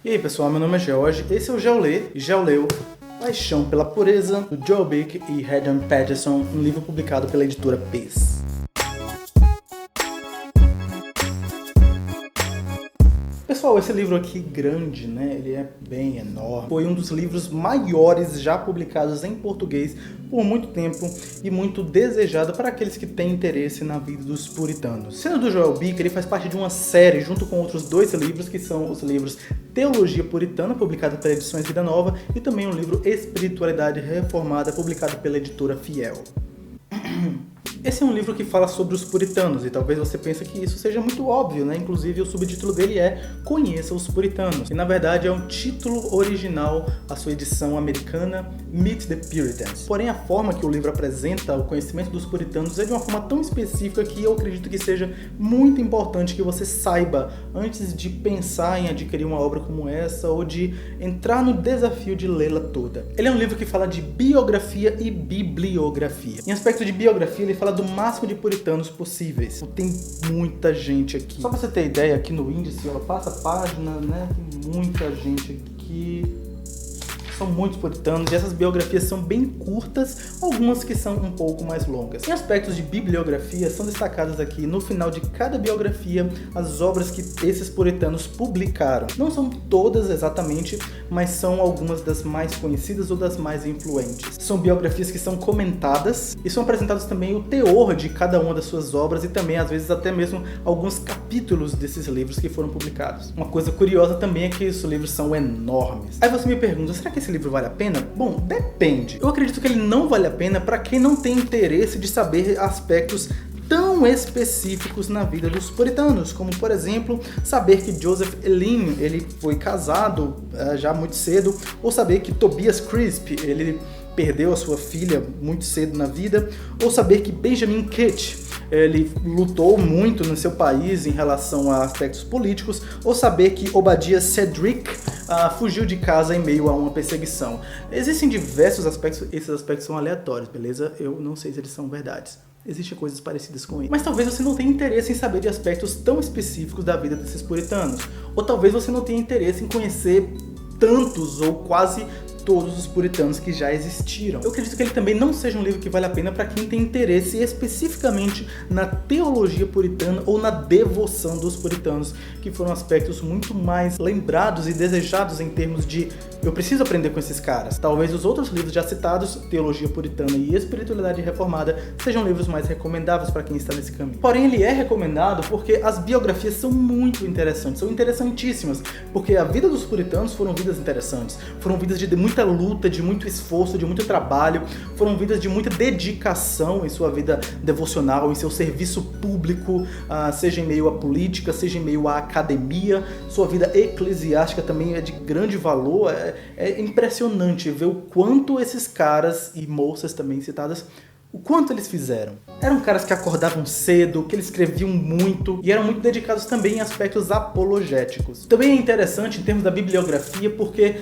E aí pessoal, meu nome é George, esse é o Geolê, e Geoleu, Paixão pela Pureza, do Joe Bick e Hayden Patterson, um livro publicado pela editora Peace. Pessoal, esse livro aqui grande, né, ele é bem enorme. Foi um dos livros maiores já publicados em português por muito tempo e muito desejado para aqueles que têm interesse na vida dos puritanos. Sendo do Joel Bick, ele faz parte de uma série junto com outros dois livros, que são os livros Teologia Puritana, publicado pela Edições Vida Nova, e também o livro Espiritualidade Reformada, publicado pela editora Fiel. Esse é um livro que fala sobre os puritanos, e talvez você pense que isso seja muito óbvio, né? Inclusive o subtítulo dele é Conheça os Puritanos, e na verdade é um título original à sua edição americana, Meet the Puritans. Porém, a forma que o livro apresenta o conhecimento dos puritanos é de uma forma tão específica que eu acredito que seja muito importante que você saiba antes de pensar em adquirir uma obra como essa ou de entrar no desafio de lê-la toda. Ele é um livro que fala de biografia e bibliografia. Em aspecto de biografia, ele fala do máximo de puritanos possíveis. Tem muita gente aqui. Só pra você ter ideia, aqui no índice, ela passa a página, né? Tem muita gente aqui. São muitos puritanos e essas biografias são bem curtas, algumas que são um pouco mais longas. Em aspectos de bibliografia, são destacadas aqui no final de cada biografia as obras que esses puritanos publicaram. Não são todas exatamente, mas são algumas das mais conhecidas ou das mais influentes. São biografias que são comentadas e são apresentados também o teor de cada uma das suas obras e também, às vezes, até mesmo alguns capítulos desses livros que foram publicados. Uma coisa curiosa também é que os livros são enormes. Aí você me pergunta, será que esse livro vale a pena? Bom, depende. Eu acredito que ele não vale a pena para quem não tem interesse de saber aspectos tão específicos na vida dos puritanos, como por exemplo, saber que Joseph Elim, ele foi casado já muito cedo, ou saber que Tobias Crisp, ele perdeu a sua filha muito cedo na vida, ou saber que Benjamin Kitt, ele lutou muito no seu país em relação a aspectos políticos, ou saber que Obadiah Cedric fugiu de casa em meio a uma perseguição. Existem diversos aspectos, esses aspectos são aleatórios, beleza? Eu não sei se eles são verdades. Existem coisas parecidas com isso. Mas talvez você não tenha interesse em saber de aspectos tão específicos da vida desses puritanos. Ou talvez você não tenha interesse em conhecer tantos ou quase todos os puritanos que já existiram. Eu acredito que ele também não seja um livro que vale a pena para quem tem interesse especificamente na teologia puritana ou na devoção dos puritanos, que foram aspectos muito mais lembrados e desejados em termos de eu preciso aprender com esses caras. Talvez os outros livros já citados, Teologia Puritana e Espiritualidade Reformada, sejam livros mais recomendáveis para quem está nesse caminho. Porém, ele é recomendado porque as biografias são muito interessantes, são interessantíssimas, porque a vida dos puritanos foram vidas interessantes, foram vidas de muita luta, de muito esforço, de muito trabalho, foram vidas de muita dedicação em sua vida devocional, em seu serviço público, seja em meio à política, seja em meio à academia. Sua vida eclesiástica também é de grande valor. É impressionante ver o quanto esses caras e moças também citadas, o quanto eles fizeram. Eram caras que acordavam cedo, que eles escreviam muito e eram muito dedicados também em aspectos apologéticos. Também é interessante em termos da bibliografia porque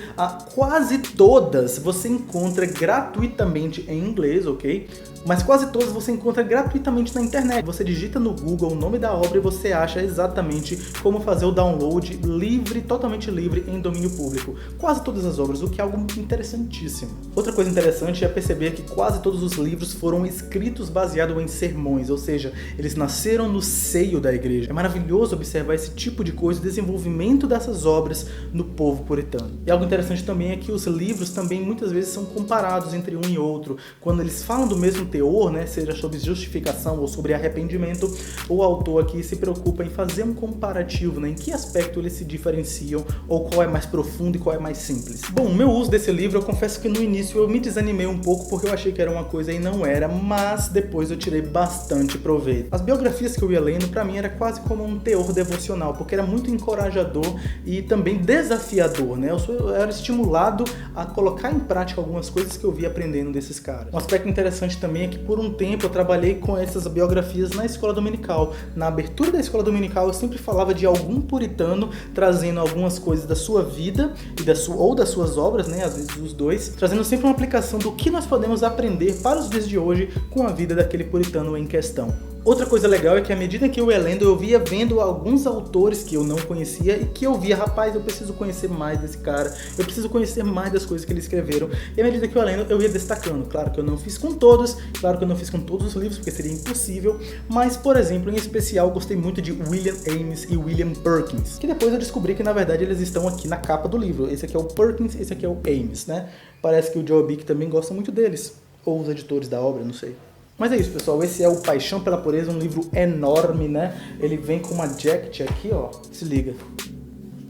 quase todas você encontra gratuitamente em inglês, ok? Mas quase todas você encontra gratuitamente na internet. Você digita no Google o nome da obra e você acha exatamente como fazer o download livre, totalmente livre, em domínio público. Quase todas as obras, o que é algo interessantíssimo. Outra coisa interessante é perceber que quase todos os livros foram escritos baseados em sermões, ou seja, eles nasceram no seio da igreja. É maravilhoso observar esse tipo de coisa, o desenvolvimento dessas obras no povo puritano. E algo interessante também é que os livros também muitas vezes são comparados entre um e outro. Quando eles falam do mesmo teor, né, seja sobre justificação ou sobre arrependimento, o autor aqui se preocupa em fazer um comparativo, né, em que aspecto eles se diferenciam ou qual é mais profundo e qual é mais simples. Bom, o meu uso desse livro, eu confesso que no início eu me desanimei um pouco porque eu achei que era uma coisa e não era, mas depois eu tirei bastante proveito. As biografias que eu ia lendo, pra mim, era quase como um teor devocional, porque era muito encorajador e também desafiador, né? Eu era estimulado a colocar em prática algumas coisas que eu via aprendendo desses caras. Um aspecto interessante também é que por um tempo eu trabalhei com essas biografias na escola dominical. Na abertura da escola dominical eu sempre falava de algum puritano trazendo algumas coisas da sua vida e ou das suas obras, né? Às vezes os dois, trazendo sempre uma aplicação do que nós podemos aprender para os dias de hoje hoje com a vida daquele puritano em questão. Outra coisa legal é que à medida que eu ia lendo, eu via vendo alguns autores que eu não conhecia e que eu via, rapaz, eu preciso conhecer mais desse cara, eu preciso conhecer mais das coisas que eles escreveram. E à medida que eu ia lendo, eu ia destacando. Claro que eu não fiz com todos, claro que eu não fiz com todos os livros, porque seria impossível, mas, por exemplo, em especial, eu gostei muito de William Ames e William Perkins, que depois eu descobri que, na verdade, eles estão aqui na capa do livro. Esse aqui é o Perkins, esse aqui é o Ames, né? Parece que o Joe Bick também gosta muito deles, ou os editores da obra, não sei. Mas é isso, pessoal, esse é o Paixão pela Pureza, um livro enorme, né? Ele vem com uma jacket aqui, ó, se liga,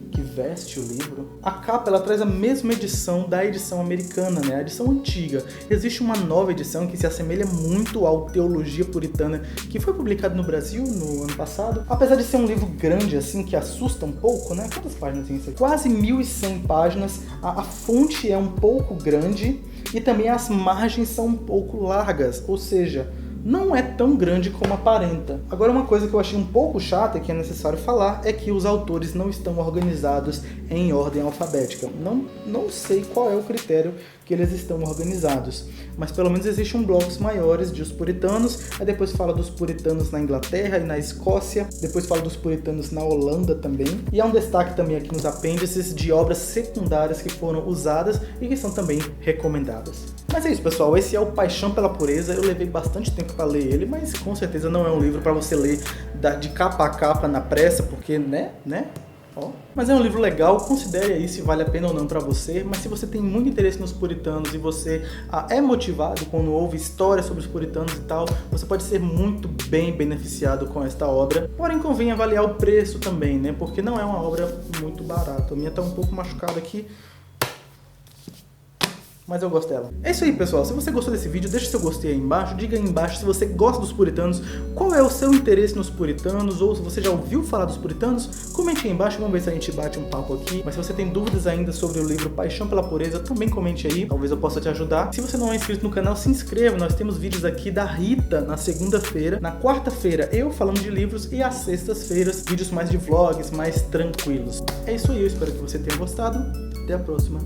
que veste o livro. A capa, ela traz a mesma edição da edição americana, né? A edição antiga. Existe uma nova edição que se assemelha muito ao Teologia Puritana, que foi publicado no Brasil no ano passado. Apesar de ser um livro grande, assim, que assusta um pouco, né? Quantas páginas tem isso aqui? Quase 1.100 páginas. A fonte é um pouco grande e também as margens são um pouco largas, ou seja, não é tão grande como aparenta. Agora, uma coisa que eu achei um pouco chata e que é necessário falar é que os autores não estão organizados em ordem alfabética. Não sei qual é o critério que eles estão organizados, mas pelo menos existem blocos maiores de os puritanos, aí depois fala dos puritanos na Inglaterra e na Escócia, depois fala dos puritanos na Holanda também, e há um destaque também aqui nos apêndices de obras secundárias que foram usadas e que são também recomendadas. Mas é isso, pessoal, esse é o Paixão pela Pureza. Eu levei bastante tempo para ler ele, mas com certeza não é um livro para você ler de capa a capa na pressa, porque, né? Ó. Mas é um livro legal, considere aí se vale a pena ou não para você, mas se você tem muito interesse nos puritanos e você é motivado quando ouve histórias sobre os puritanos e tal, você pode ser muito bem beneficiado com esta obra. Porém, convém avaliar o preço também, né? Porque não é uma obra muito barata. A minha tá um pouco machucada aqui, mas eu gosto dela. É isso aí, pessoal. Se você gostou desse vídeo, deixa seu gostei aí embaixo. Diga aí embaixo se você gosta dos puritanos, qual é o seu interesse nos puritanos, ou se você já ouviu falar dos puritanos, comente aí embaixo, vamos ver se a gente bate um papo aqui. Mas se você tem dúvidas ainda sobre o livro Paixão pela Pureza, também comente aí, talvez eu possa te ajudar. Se você não é inscrito no canal, se inscreva. Nós temos vídeos aqui da Rita na segunda-feira, na quarta-feira eu falando de livros e às sextas-feiras vídeos mais de vlogs, mais tranquilos. É isso aí, eu espero que você tenha gostado. Até a próxima.